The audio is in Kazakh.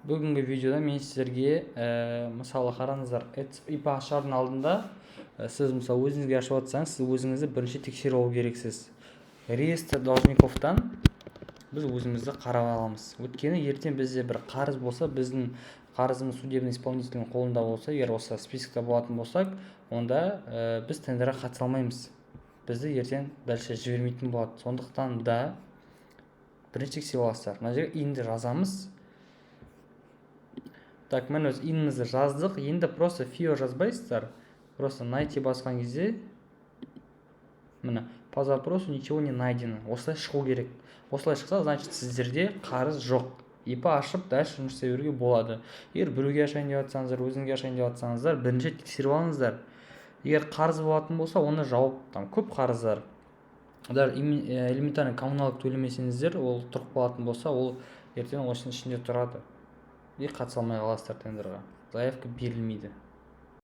Бүгінгі видеода мен сіздерге мысалы қараңыздар, ИП ашардың алдында сіз мысалы өзіңізге ашып жатсаңыз, сіз өзіңізді бірінші тексеріп алу керексіз. Реестр должниковтан біз өзімізді қарап аламыз. Өйткені ертең бізде бір қарыз болса, біздің қарызымыз судебный исполнительдің қолында болса, егер осы спискте болатын болсақ, онда біз тендерге қатыса алмаймыз. Бізді ертең дальше жібермейтін болады. Сондықтан да бірінші тексеріп аласыздар. Мына жерге инді жазамыз. Так, мен өз инімізді жаздық. Енді просто фио жазбайсыздар. Просто найти басқан кезде міне по запросу ничего не найдено. Осылай шығу керек. Осылай шықса, значит сіздерде қарыз жоқ. ИП ашып дальше жұмыс істей беруге болады. Егер біреуге ашайын деп жатсаңыздар, өзіңізге ашайын деп жатсаңыздар, бірінші тексеріп алыңыздар. Егер қарыз болатын болса, оны жауып, көп қарыздар. Элементарный коммуналдық төлемесеңіздер, ол тұрып қалатын болса, ол ертең осының ішінде тұрады. И қатыса алмай қаласыздар тендерға. Заявка берілмейді.